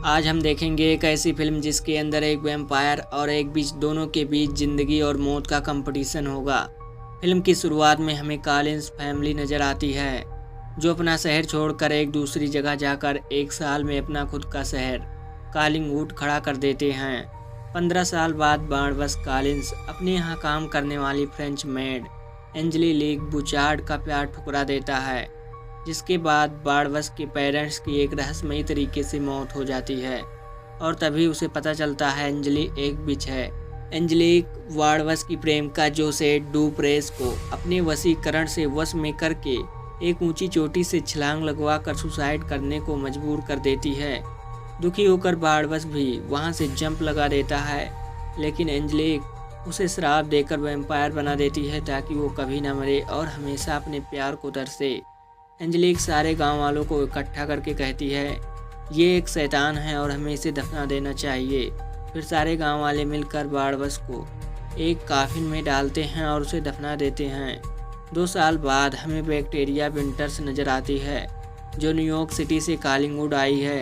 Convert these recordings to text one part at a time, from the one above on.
आज हम देखेंगे एक ऐसी फिल्म जिसके अंदर एक वैम्पायर और एक बीच दोनों के बीच ज़िंदगी और मौत का कंपटीशन होगा। फिल्म की शुरुआत में हमें कॉलिंस फैमिली नज़र आती है, जो अपना शहर छोड़कर एक दूसरी जगह जाकर एक साल में अपना खुद का शहर कॉलिंगवुड खड़ा कर देते हैं। 15 साल बाद बारबस कॉलिंस अपने यहाँ काम करने वाली फ्रेंच मेड एंजेलिक बुचार्ड का प्यार ठुकरा देता है, जिसके बाद बारबस के पेरेंट्स की एक रहस्यमयी तरीके से मौत हो जाती है और तभी उसे पता चलता है एंजेलिक एक बिच है। एंजेलिक बारबस की प्रेमिका जोसेट डुप्रेस को अपने वशीकरण से वश में करके एक ऊंची चोटी से छलांग लगवा कर सुसाइड करने को मजबूर कर देती है। दुखी होकर बारबस भी वहां से जंप लगा देता है, लेकिन एंजेलिक उसे श्राप देकर वैम्पायर बना देती है ताकि वो कभी न मरे और हमेशा अपने प्यार को तरसे। एंजेलिक सारे गांव वालों को इकट्ठा करके कहती है ये एक शैतान है और हमें इसे दफना देना चाहिए। फिर सारे गांव वाले मिलकर बारबस को एक काफिन में डालते हैं और उसे दफना देते हैं। 2 साल बाद हमें बैक्टीरिया विंटर्स नज़र आती है, जो न्यूयॉर्क सिटी से कॉलिंगवुड आई है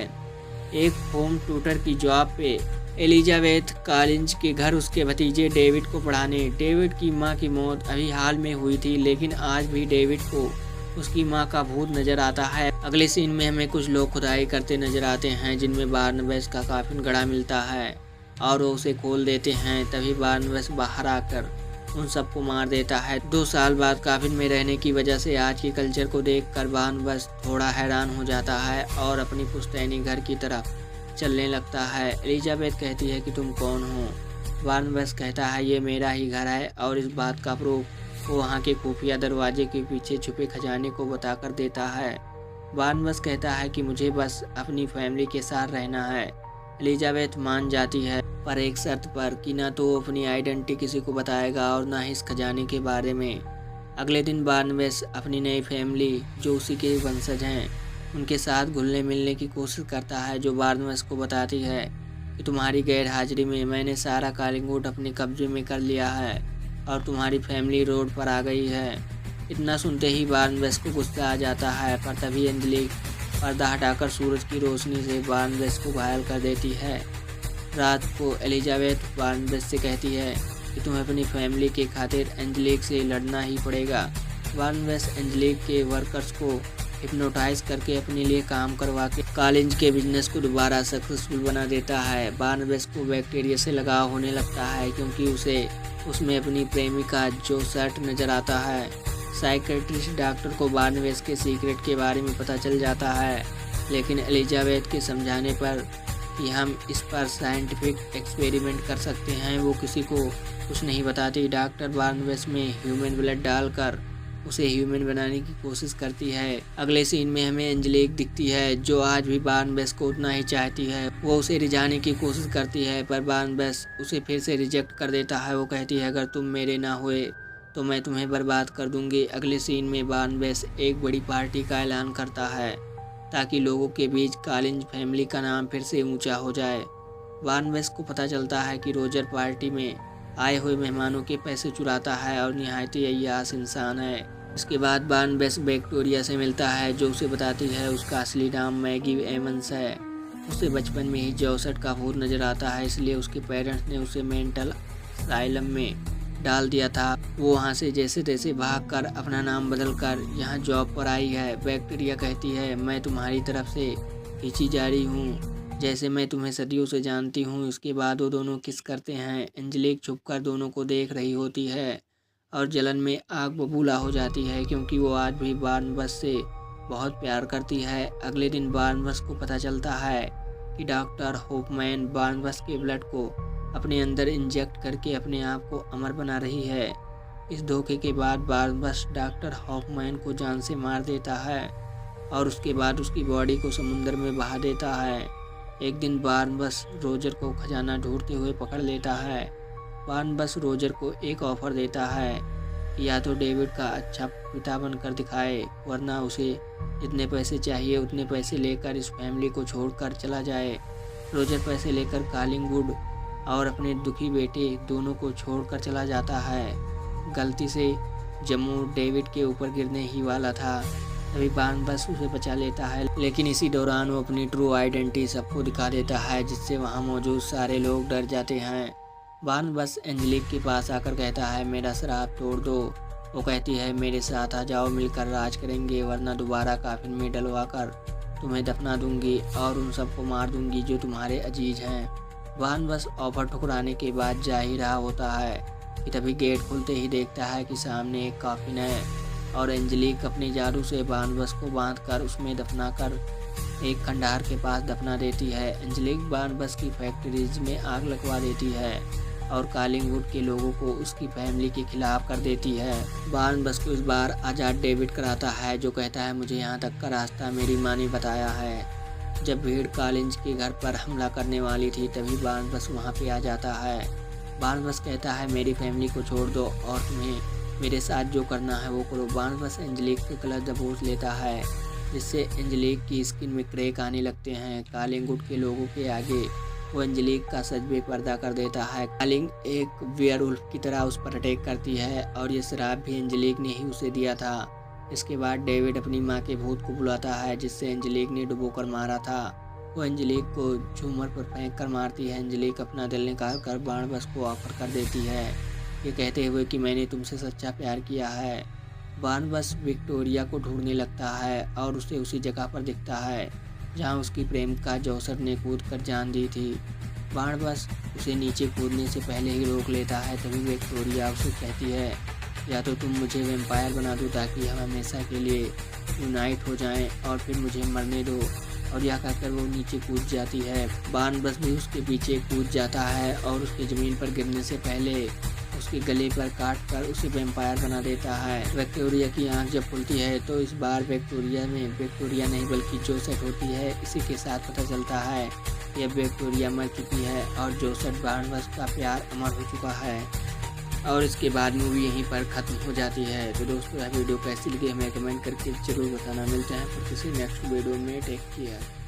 एक होम ट्यूटर की जॉब पे एलिजाबेथ कॉलिंस के घर उसके भतीजे डेविड को पढ़ाने। डेविड की माँ की मौत अभी हाल में हुई थी, लेकिन आज भी डेविड को उसकी माँ का भूत नजर आता है। अगले सीन में हमें कुछ लोग खुदाई करते नजर आते हैं, जिनमें बारनबेस का काफिन गड़ा मिलता है और वो उसे खोल देते हैं। तभी बारनबेस बाहर आकर उन सबको मार देता है। 2 साल बाद काफिन में रहने की वजह से आज के कल्चर को देखकर बारनबेस थोड़ा हैरान हो जाता है और अपनी पुश्तैनी घर की तरफ चलने लगता है। एलिजाबेथ कहती है कि तुम कौन हो? बारनबेस कहता है ये मेरा ही घर है और इस बात का प्रूफ वो वहाँ के खुफिया दरवाजे के पीछे छुपे खजाने को बताकर देता है। बारनबेस कहता है कि मुझे बस अपनी फैमिली के साथ रहना है। एलिजाबेथ मान जाती है, पर एक शर्त पर कि ना तो वो अपनी आइडेंटिटी किसी को बताएगा और ना ही इस खजाने के बारे में। अगले दिन बारनबेस अपनी नई फैमिली जो उसी के वंशज हैं उनके साथ घुलने मिलने की कोशिश करता है, जो बारनबेस को बताती है कि तुम्हारी गैर हाजिरी में मैंने सारा कॉलिंगवुड अपने कब्जे में कर लिया है और तुम्हारी फैमिली रोड पर आ गई है। इतना सुनते ही बारनबेस को गुस्सा आ जाता है, पर तभी एंजेलिक पर्दा हटाकर सूरज की रोशनी से बारनबेस को घायल कर देती है। रात को एलिजाबेथ बारनबेस से कहती है कि तुम्हें अपनी फैमिली के खातिर एंजेलिक से लड़ना ही पड़ेगा। बारनबेस एंजेलिक के वर्कर्स को हिप्नोटाइज करके अपने लिए काम करवा के कॉलिंस के बिजनेस को दोबारा सक्सेसफुल बना देता है। बारनबेस को बैक्टीरिया से लगाव होने लगता है क्योंकि उसे उसमें अपनी प्रेमिका जोसेट नजर आता है। साइकेट्रिस्ट डॉक्टर को बारनबेस के सीक्रेट के बारे में पता चल जाता है, लेकिन एलिजाबेथ के समझाने पर कि हम इस पर साइंटिफिक एक्सपेरिमेंट कर सकते हैं, वो किसी को कुछ नहीं बताती। डॉक्टर बारनबेस में ह्यूमन ब्लड डालकर उसे ह्यूमन बनाने की कोशिश करती है। अगले सीन में हमें एंजेलिक दिखती है, जो आज भी बारनबेस को उतना ही चाहती है। वो उसे रिझाने की कोशिश करती है, पर बारनबेस उसे फिर से रिजेक्ट कर देता है। वो कहती है अगर तुम मेरे ना हुए तो मैं तुम्हें बर्बाद कर दूंगी। अगले सीन में बारनबेस एक बड़ी पार्टी का ऐलान करता है ताकि लोगों के बीच कॉलिंस फैमिली का नाम फिर से ऊंचा हो जाए। बारनबेस को पता चलता है कि रोजर पार्टी में आए हुए मेहमानों के पैसे चुराता है और निहायत अय्याश इंसान है। इसके बाद बारनबेस विक्टोरिया से मिलता है, जो उसे बताती है उसका असली नाम मैगी एमंस है। उसे बचपन में ही जोसेट का भूत नजर आता है, इसलिए उसके पेरेंट्स ने उसे मेंटल असाइलम में डाल दिया था। वो वहाँ से जैसे तैसे भागकर अपना नाम बदलकर यहाँ जॉब पर आई है। विक्टोरिया कहती है मैं तुम्हारी तरफ से खींची जा रही हूँ, जैसे मैं तुम्हें सदियों से जानती हूँ। इसके बाद वो दोनों किस करते हैं। एंजेलिक छुपकर दोनों को देख रही होती है और जलन में आग बबूला हो जाती है, क्योंकि वो आज भी बारनबेस से बहुत प्यार करती है। अगले दिन बारनबेस को पता चलता है कि डॉक्टर होफमैन बारनबेस के ब्लड को अपने अंदर इंजेक्ट करके अपने आप को अमर बना रही है। इस धोखे के बाद बारनबेस डॉक्टर होफमैन को जान से मार देता है और उसके बाद उसकी बॉडी को समुद्र में बहा देता है। एक दिन बारनबेस रोजर को खजाना ढूंढते हुए पकड़ लेता है। बारनबेस रोजर को एक ऑफर देता है कि या तो डेविड का अच्छा पिता बनकर दिखाए, वरना उसे जितने पैसे चाहिए उतने पैसे लेकर इस फैमिली को छोड़कर चला जाए। रोजर पैसे लेकर कॉलिंगवुड और अपने दुखी बेटे दोनों को छोड़कर चला जाता है। गलती से जम्मू डेविड के ऊपर गिरने ही वाला था, तभी बारनबास उसे बचा लेता है, लेकिन इसी दौरान वो अपनी ट्रू आइडेंटिटी सबको दिखा देता है, जिससे वहाँ मौजूद सारे लोग डर जाते हैं। बारनबास एंजेलिक के पास आकर कहता है, मेरा श्राप तोड़ दो। वो कहती है, मेरे साथ आ जाओ, मिलकर राज करेंगे, वरना दोबारा काफिन में डलवा कर तुम्हें दफना दूंगी और उन सबको मार दूंगी जो तुम्हारे अजीज हैं। बारनबास ऑफर ठुकराने के बाद जा ही रहा होता है कि तभी गेट खुलते ही देखता है कि सामने एक काफिन है और एंजेलिक अपने जादू से बारनबास को बांधकर उसमें दफना कर एक खंडहर के पास दफना देती है। एंजेलिक बारनबास की फैक्ट्रीज में आग लगवा देती है और कालिंगवुड के लोगों को उसकी फैमिली के खिलाफ कर देती है। बारनबास को इस बार आज़ाद डेविड कराता है, जो कहता है, मुझे यहाँ तक का रास्ता मेरी माँ ने बताया है। जब भीड़ कॉलिंस के घर पर हमला करने वाली थी तभी बारनबास वहाँ पे आ जाता है। बारनबास कहता है, मेरी फैमिली को छोड़ दो और तुम्हें मेरे साथ जो करना है वो करो। बारनबास एंजेलिक के गला दबोच लेता है, जिससे एंजेलिक की स्किन में क्रैक आने लगते हैं। कालिंगवुड के लोगों के आगे वो एंजेलिक का सच बेपर्दा कर देता है। कालिंग एक वेयरवुल्फ की तरह उस पर अटैक करती है और ये शराब भी एंजेलिक ने ही उसे दिया था। इसके बाद डेविड अपनी माँ के भूत को बुलाता है, जिससे एंजेलिक ने डुबोकर मारा था। वो एंजेलिक को झूमर पर फेंक कर मारती है। एंजेलिक अपना दिल निकाल कर बारनबास को ऑफर कर देती है, ये कहते हुए कि मैंने तुमसे सच्चा प्यार किया है। बारनबास विक्टोरिया को ढूंढने लगता है और उसे उसी जगह पर दिखता है जहां उसकी प्रेमिका जोसेफ ने कूद कर जान दी थी। बारनबास उसे नीचे कूदने से पहले ही रोक लेता है। तभी विक्टोरिया उसे कहती है, या तो तुम मुझे वैम्पायर बना दो ताकि हम हमेशा के लिए यूनाइट हो जाएं, और फिर मुझे मरने दो। और यह कहकर वो नीचे कूद जाती है। बारनबास भी उसके पीछे कूद जाता है और उसके ज़मीन पर गिरने से पहले उसके गले पर काट कर उसे वैम्पायर बना देता है। विक्टोरिया की आंख जब खुलती है तो इस बार विक्टोरिया नहीं बल्कि जोसेफ होती है। इसी के साथ पता चलता है कि अब विक्टोरिया मर चुकी है और जोसेफ बारनबास का प्यार अमर हो चुका है। और इसके बाद मूवी यहीं पर ख़त्म हो जाती है। तो दोस्तों, यह वीडियो कैसी लगी हमें कमेंट करके ज़रूर बताना। मिलते हैं फिर किसी नेक्स्ट वीडियो में। Take care.